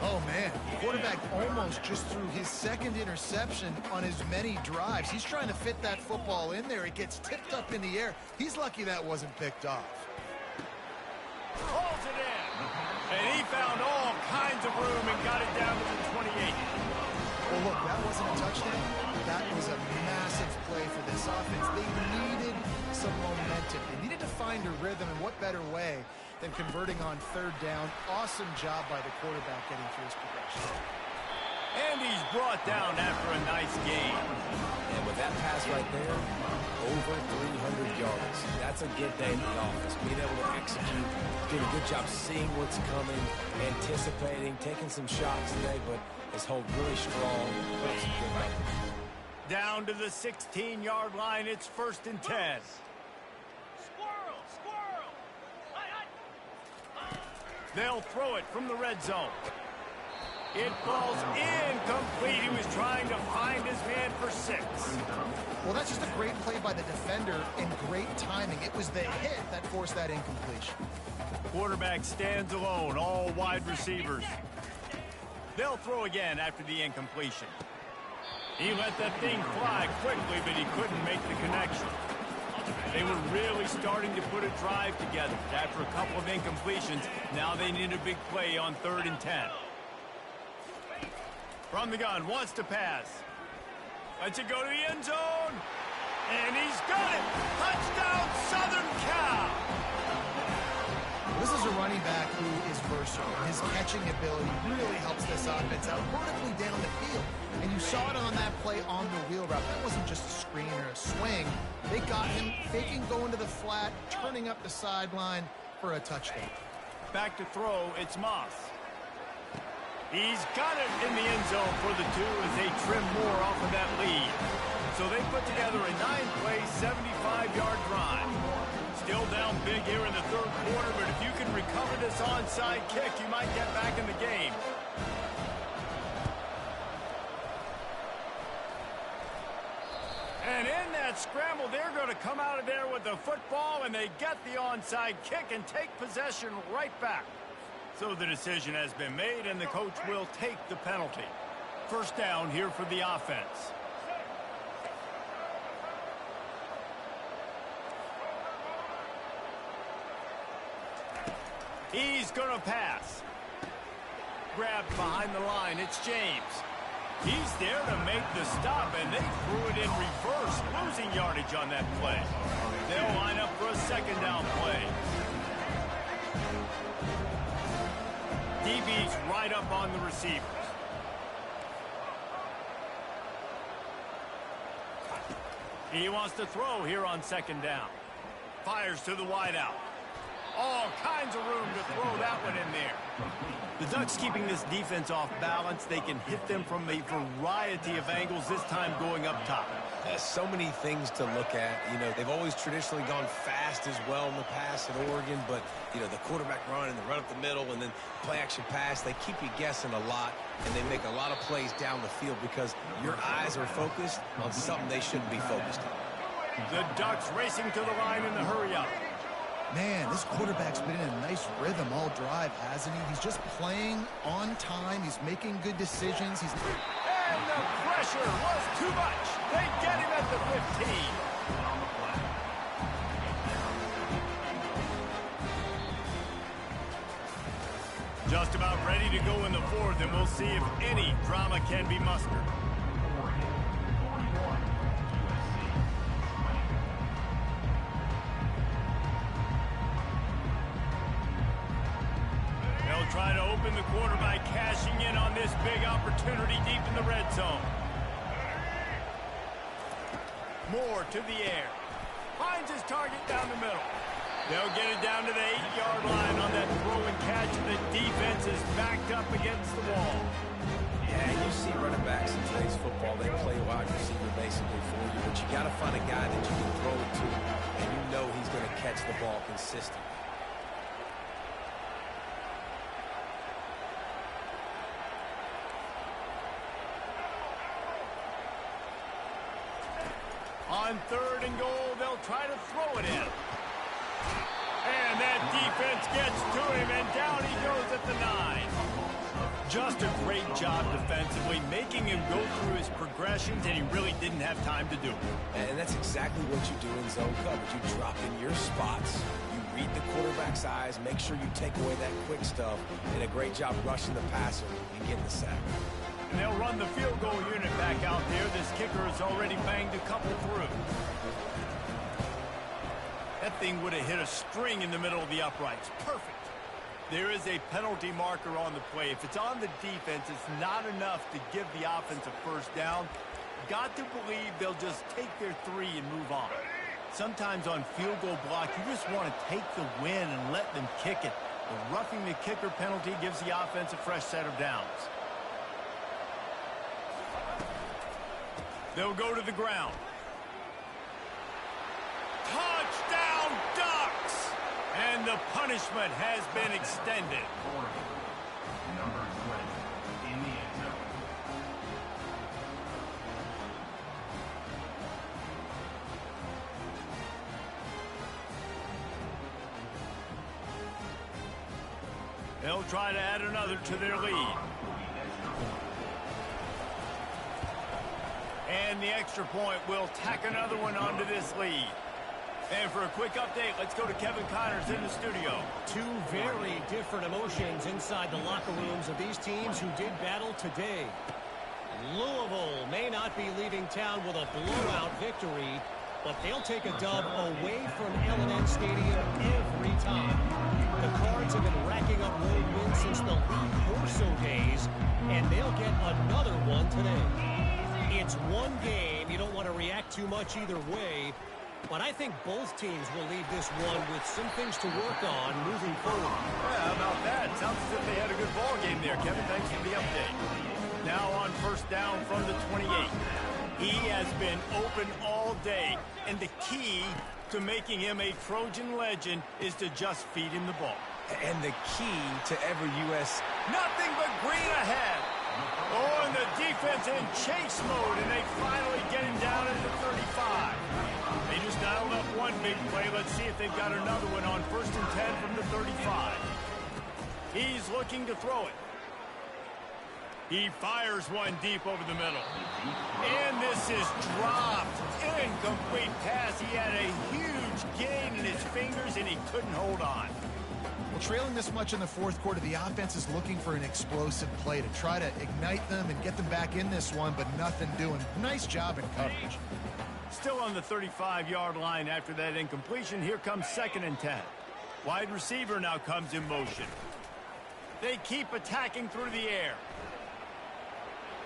Oh, man. Quarterback almost just threw his 2nd interception on as many drives. He's trying to fit that football in there. It gets tipped up in the air. He's lucky that wasn't picked off. Hauls it in. And he found all kinds of room and got it down to the 28. Well, look, that wasn't a touchdown. That was a massive play for this offense. They needed some momentum. They needed to find a rhythm, and what better way than converting on 3rd down. Awesome job by the quarterback getting through his progression. And he's brought down after a nice game. And with that pass right there, over 300 yards. That's a good day in the office. Being able to execute, doing a good job seeing what's coming, anticipating, taking some shots today, but his hold really strong. Down to the 16-yard line. It's 1st and 10. They'll throw it from the red zone. It falls incomplete. He was trying to find his man for 6. Well, that's just a great play by the defender and great timing. It was the hit that forced that incompletion. Quarterback stands alone, all wide receivers. They'll throw again after the incompletion. He let that thing fly quickly, but he couldn't make the connection. They were really starting to put a drive together. After a couple of incompletions, now they need a big play on 3rd and 10. From the gun, wants to pass. Lets it go to the end zone. And he's got it. Touchdown, Southern Cal. This is a running back who is versatile. His catching ability really helps this offense out vertically down the field. And you saw it on that play on the wheel route. That wasn't just a screen or a swing. They got him faking going to the flat, turning up the sideline for a touchdown. Back to throw, it's Moss. He's got it in the end zone for the 2 as they trim more off of that lead. So they put together a 9-play, 75-yard drive. Still down big here in the 3rd quarter, but if you can recover this onside kick, you might get back in the game. And in that scramble, they're going to come out of there with the football, and they get the onside kick and take possession right back. So the decision has been made, and the coach will take the penalty. 1st down here for the offense. He's going to pass. Grabbed behind the line. It's James. He's there to make the stop, and they threw it in reverse, losing yardage on that play. They'll line up for a 2nd down play. DB's right up on the receivers. He wants to throw here on 2nd down. Fires to the wideout. All kinds of room to throw that one in there. The Ducks keeping this defense off balance. They can hit them from a variety of angles, this time going up top. So many things to look at. You know, they've always traditionally gone fast as well in the past at Oregon, but, you know, the quarterback run and the run up the middle and then play-action pass, they keep you guessing a lot, and they make a lot of plays down the field because your eyes are focused on something they shouldn't be focused on. The Ducks racing to the line in the hurry-up. Man, this quarterback's been in a nice rhythm all drive, hasn't he? He's just playing on time. He's making good decisions. And the pressure was too much. They get him at the 15. Just about ready to go in the 4th, and we'll see if any drama can be mustered. They'll try to open the quarter by cashing in on this big opportunity deep in the red zone. Moore to the air. Finds his target down the middle. They'll get it down to the 8-yard line on that throw and catch, and the defense is backed up against the wall. Yeah, you see running backs in today's football, they play wide receiver basically for you, but you got to find a guy that you can throw it to, and you know he's going to catch the ball consistently. On 3rd and goal, they'll try to throw it in. And that defense gets to him, and down he goes at the 9. Just a great job defensively, making him go through his progressions, and he really didn't have time to do it. And that's exactly what you do in zone coverage. You drop in your spots, you read the quarterback's eyes, make sure you take away that quick stuff, and a great job rushing the passer and getting the sack. And they'll run the field goal unit back out there. This kicker has already banged a couple through. That thing would have hit a string in the middle of the uprights. Perfect. There is a penalty marker on the play. If it's on the defense, it's not enough to give the offense a first down. Got to believe they'll just take their 3 and move on. Sometimes on field goal block, you just want to take the win and let them kick it. The roughing the kicker penalty gives the offense a fresh set of downs. They'll go to the ground. Touchdown, Ducks! And the punishment has been extended. Number 20 in the end zone. They'll try to add another to their lead. And the extra point will tack another one onto this lead. And for a quick update, let's go to Kevin Connors in the studio. 2 very different emotions inside the locker rooms of these teams who did battle today. Louisville may not be leaving town with a blowout victory, but they'll take a dub away from L&N Stadium every time. The Cards have been racking up road wins since the Lee Corso days, and they'll get another one today. It's one game. You don't want to react too much either way. But I think both teams will leave this one with some things to work on moving forward. Yeah, how about that? Sounds as if they had a good ball game there, Kevin. Thanks for the update. Now on first down from the 28. He has been open all day, and the key to making him a Trojan legend is to just feed him the ball. And the key to every U.S. Nothing but green ahead. Oh, and the defense in chase mode, and they finally get him down at the 35. They just dialed up one big play. Let's see if they've got another one on 1st and 10 from the 35. He's looking to throw it. He fires one deep over the middle. And this is dropped. Incomplete pass. He had a huge gain in his fingers, and he couldn't hold on. Well, trailing this much in the 4th quarter, the offense is looking for an explosive play to try to ignite them and get them back in this one, but nothing doing. Nice job in coverage. Still on the 35-yard line after that incompletion. Here comes 2nd and 10. Wide receiver now comes in motion. They keep attacking through the air.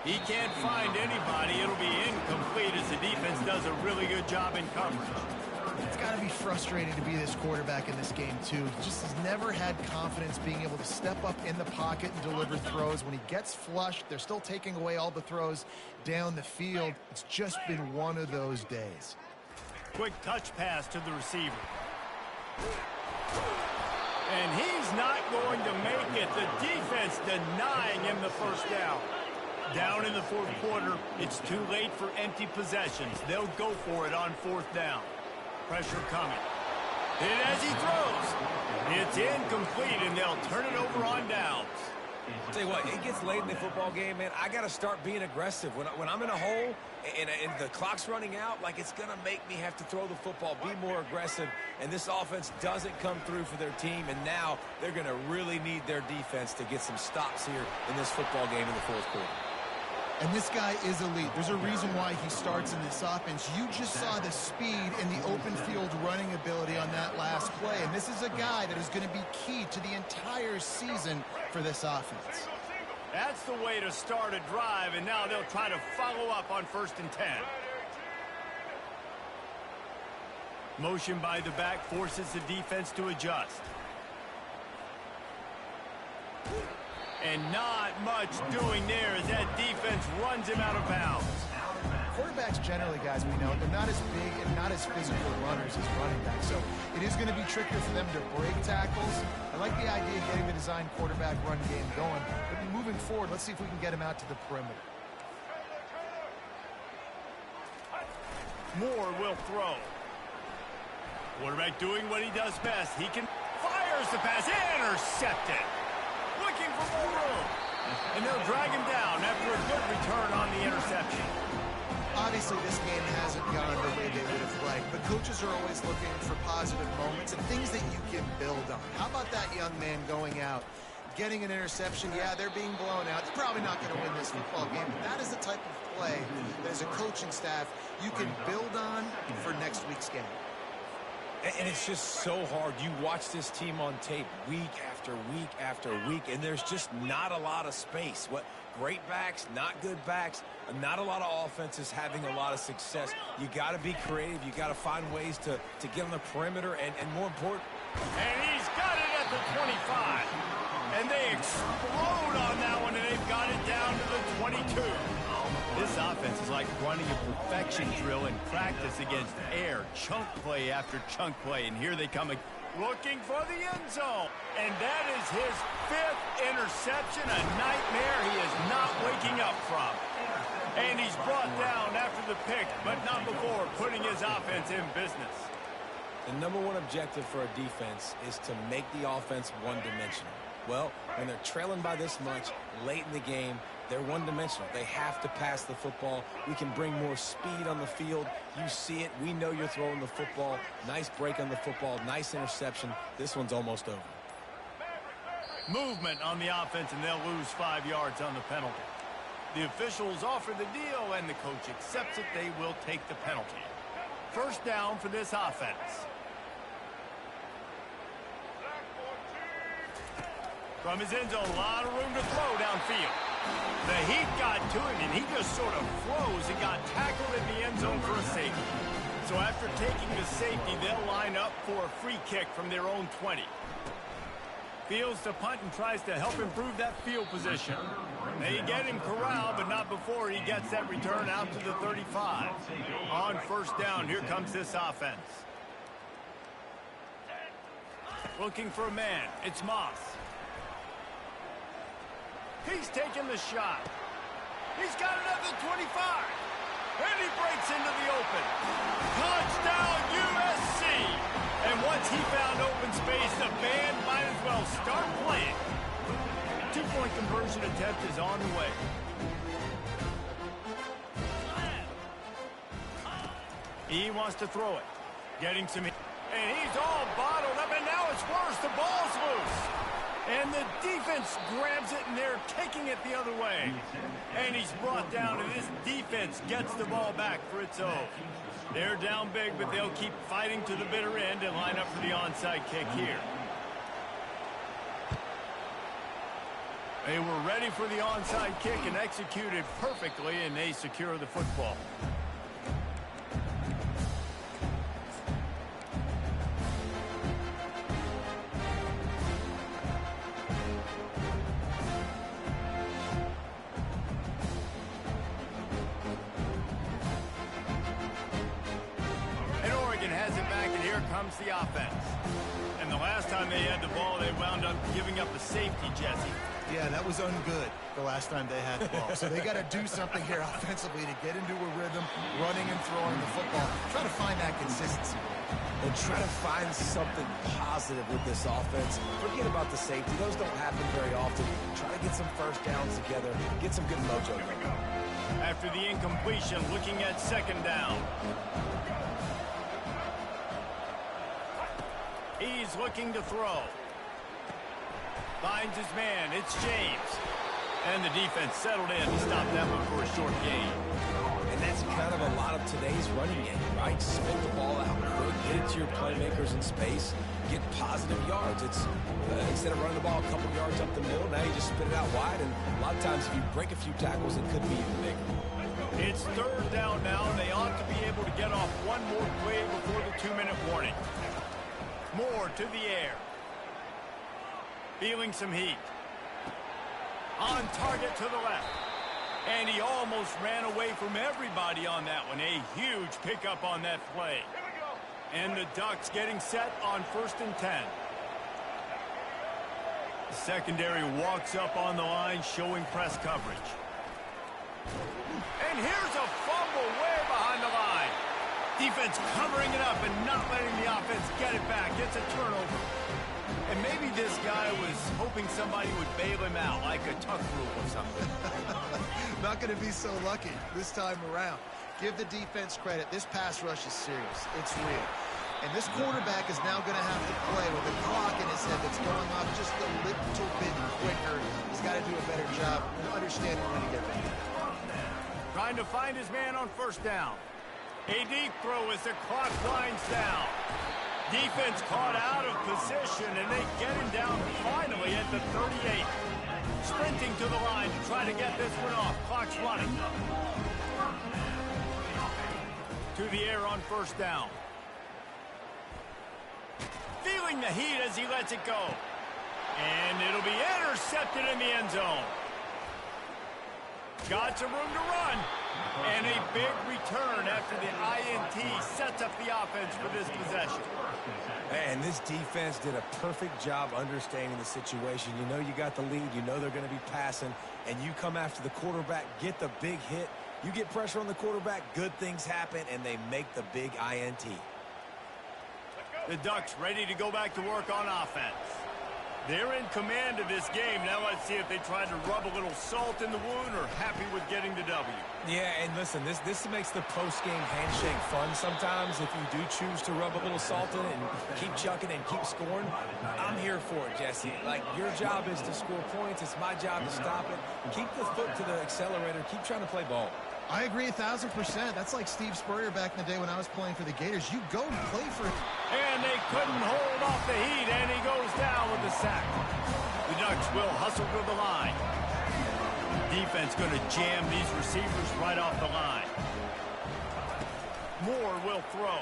He can't find anybody. It'll be incomplete as the defense does a really good job in coverage. It's got to be frustrating to be this quarterback in this game, too. He just has never had confidence being able to step up in the pocket and deliver throws. When he gets flushed, they're still taking away all the throws down the field. It's just been one of those days. Quick touch pass to the receiver. And he's not going to make it. The defense denying him the first down. Down in the 4th quarter, it's too late for empty possessions. They'll go for it on 4th down. Pressure coming. And as he throws, it's incomplete, and they'll turn it over on downs. Tell you what, it gets late in the football game, man. I got to start being aggressive. When I'm in a hole and the clock's running out, like, it's going to make me have to throw the football, be more aggressive, and this offense doesn't come through for their team, and now they're going to really need their defense to get some stops here in this football game in the 4th quarter. And this guy is elite. There's a reason why he starts in this offense. You just saw the speed and the open field running ability on that last play. And this is a guy that is going to be key to the entire season for this offense. That's the way to start a drive, and now they'll try to follow up on 1st and 10. Motion by the back forces the defense to adjust. And not much doing there as that defense runs him out of bounds. Quarterbacks generally, guys, we know, they're not as big and not as physical runners as running backs. So it is going to be trickier for them to break tackles. I like the idea of getting the design quarterback run game going. But moving forward, let's see if we can get him out to the perimeter. Moore will throw. Quarterback doing what he does best. He fires the pass, intercepted. Looking for more room. And they'll drag him down after a good return on the interception. Obviously, this game hasn't gone the way they would have liked, but coaches are always looking for positive moments and things that you can build on. How about that young man going out, getting an interception? Yeah, they're being blown out. They're probably not going to win this football game, but that is the type of play that as a coaching staff you can build on for next week's game. And it's just so hard. You watch this team on tape week after week after week, and there's just not a lot of space. What great backs, not good backs, not a lot of offenses having a lot of success. You got to be creative. You got to find ways to get on the perimeter, and more important. And he's got it at the 25. And they explode on that one, and they've got it down to the 22. This offense is like running a perfection drill in practice against air. Chunk play after chunk play. And here they come looking for the end zone. And that is his 5th interception. A nightmare he is not waking up from. And he's brought down after the pick, but not before putting his offense in business. The number one objective for a defense is to make the offense one-dimensional. Well, when they're trailing by this much late in the game, they're one-dimensional. They have to pass the football. We can bring more speed on the field. You see it. We know you're throwing the football. Nice break on the football. Nice interception. This one's almost over. Movement on the offense, and they'll lose 5 yards on the penalty. The officials offer the deal, and the coach accepts it. They will take the penalty. 1st down for this offense. From his end zone, a lot of room to throw downfield. The heat got to him, and he just sort of froze and got tackled in the end zone for a safety. So after taking the safety, they'll line up for a free kick from their own 20. Fields to punt and tries to help improve that field position. They get him corralled, but not before he gets that return out to the 35. On 1st down, here comes this offense. Looking for a man. It's Moss. He's taking the shot. He's got it at the 25. And he breaks into the open. Touchdown, USC. And once he found open space, the band might as well start playing. 2-point conversion attempt is on the way. He wants to throw it. Getting some... And he's all bottled up, and now it's worse. The ball's loose. And the defense grabs it, and they're taking it the other way. And he's brought down, and this defense gets the ball back for its own. They're down big, but they'll keep fighting to the bitter end and line up for the onside kick here. They were ready for the onside kick and executed perfectly, and they secure the football. Comes the offense. And the last time they had the ball, they wound up giving up a safety, Jesse. Yeah, that was ungood the last time they had the ball. So they got to do something here offensively to get into a rhythm, running and throwing the football. Try to find that consistency. And try to find something positive with this offense. Forget about the safety. Those don't happen very often. Try to get some 1st downs together. Get some good mojo going. After the incompletion, looking at 2nd down. He's looking to throw. Finds his man. It's James. And the defense settled in to stop that one for a short gain. And that's kind of a lot of today's running game, right? Spit the ball out quick, get it to your playmakers in space, get positive yards. It's instead of running the ball a couple yards up the middle, now you just spit it out wide. And a lot of times if you break a few tackles, it could be even bigger. It's third down now. They ought to be able to get off one more play before the 2-minute warning. Moore to the air. Feeling some heat. On target to the left. And he almost ran away from everybody on that one. A huge pickup on that play. And the Ducks getting set on 1st and 10. The secondary walks up on the line, showing press coverage. And here's a fumble way behind the line. Defense covering it up and not letting the offense get it back. Gets a turnover. And maybe this guy was hoping somebody would bail him out, like a tuck rule or something. Not going to be so lucky this time around. Give the defense credit. This pass rush is serious. It's real. And this quarterback is now going to have to play with a clock in his head that's going off just a little bit quicker. He's got to do a better job understanding when to get back. Trying to find his man on 1st down. A deep throw as the clock winds down. Defense caught out of position, and they get him down finally at the 38. Sprinting to the line to try to get this one off. Clock's running. To the air on 1st down. Feeling the heat as he lets it go. And it'll be intercepted in the end zone. Got some room to run. And a big return after the INT sets up the offense for this possession. And this defense did a perfect job understanding the situation. You know you got the lead. You know they're going to be passing. And you come after the quarterback, get the big hit. You get pressure on the quarterback, good things happen, and they make the big INT. The Ducks ready to go back to work on offense. They're in command of this game. Now let's see if they try to rub a little salt in the wound or happy with getting the W. Yeah, and listen, this makes the post-game handshake fun sometimes. If you do choose to rub a little salt in it and keep chucking and keep scoring, I'm here for it, Jesse. Like, your job is to score points. It's my job to stop it. Keep the foot to the accelerator. Keep trying to play ball. I agree 1,000%. That's like Steve Spurrier back in the day when I was playing for the Gators. You go and play for it. And they couldn't hold off the heat, and he goes down with the sack. The Ducks will hustle to the line. Defense going to jam these receivers right off the line. Moore will throw.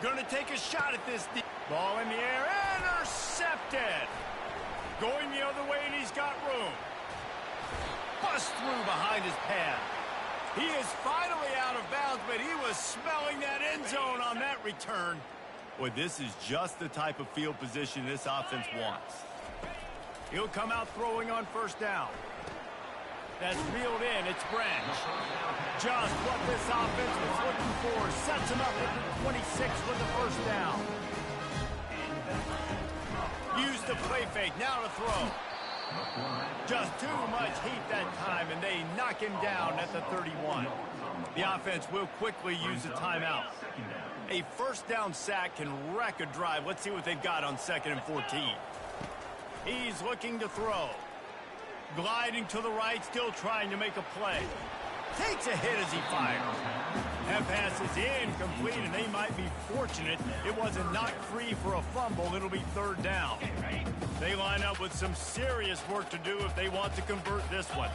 Going to take a shot at this. Ball in the air, intercepted. Going the other way, and he's got room. Bust through behind his pad. He is finally out of bounds, but he was smelling that end zone on that return. Boy, this is just the type of field position this offense wants. He'll come out throwing on 1st down. That's reeled in. It's Branch. Just what this offense was looking for. Sets him up at the 26 with the 1st down. Use the play fake. Now to throw. Just too much heat that time, and they knock him down at the 31. The offense will quickly use a timeout. A 1st down sack can wreck a drive. Let's see what they've got on 2nd and 14. He's looking to throw. Gliding to the right, still trying to make a play. Takes a hit as he fires. That pass is incomplete, and they might be fortunate it wasn't knocked free for a fumble. It'll be 3rd down. They line up with some serious work to do if they want to convert this one.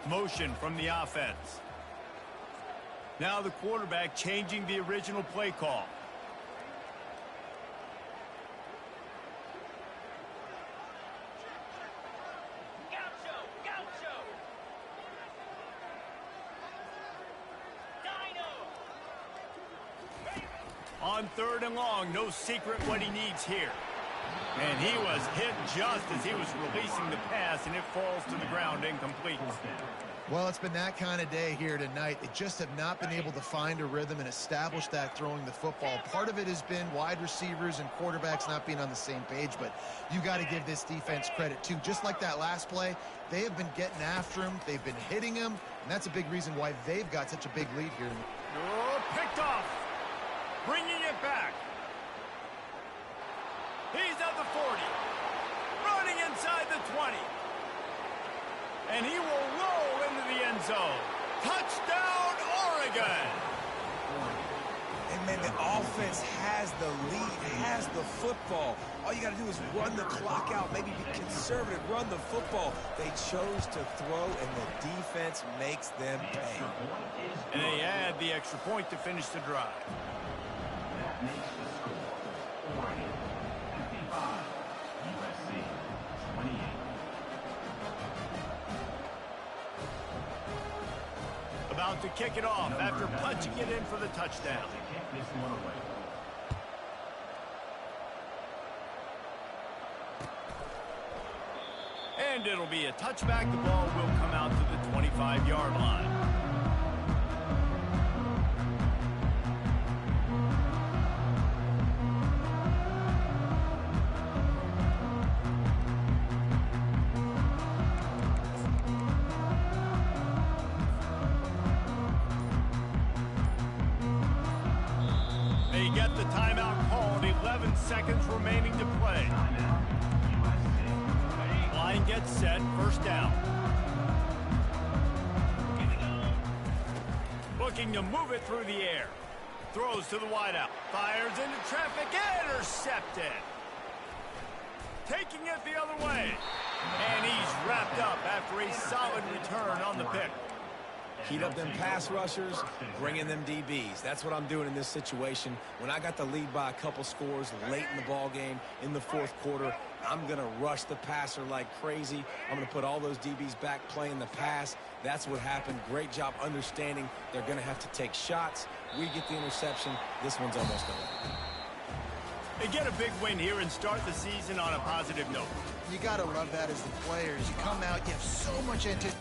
Motion from the offense. Now the quarterback changing the original play call. On 3rd and long, no secret what he needs here. And he was hit just as he was releasing the pass, and it falls to the ground incomplete. Well, it's been that kind of day here tonight. They just have not been able to find a rhythm and establish that throwing the football. Part of it has been wide receivers and quarterbacks not being on the same page, but you got to give this defense credit too. Just like that last play, they have been getting after him. They've been hitting him, and that's a big reason why they've got such a big lead here. Oh, picked off. Bringing it back. He's at the 40. Running inside the 20. And he will roll into the end zone. Touchdown, Oregon! And, man, the offense has the lead, has the football. All you got to do is run the clock out, maybe be conservative, run the football. They chose to throw, and the defense makes them pay. And they add the extra point to finish the drive. That makes the score Oregon 55, USC 28. About to kick it off after punching it in for the touchdown. They kick this one away. And it'll be a touchback. The ball will come out to the 25-yard line. They get the timeout called. 11 seconds remaining to play. Line gets set. First down. Looking to move it through the air. Throws to the wideout. Fires into traffic. Intercepted. Taking it the other way. And he's wrapped up after a solid return on the pick. Heat up them pass rushers, bring in them DBs. That's what I'm doing in this situation. When I got the lead by a couple scores late in the ball game, in the fourth quarter, I'm going to rush the passer like crazy. I'm going to put all those DBs back playing the pass. That's what happened. Great job understanding they're going to have to take shots. We get the interception. This one's almost over. They get a big win here and start the season on a positive note. You got to love that as the players. You come out, you have so much anticipation.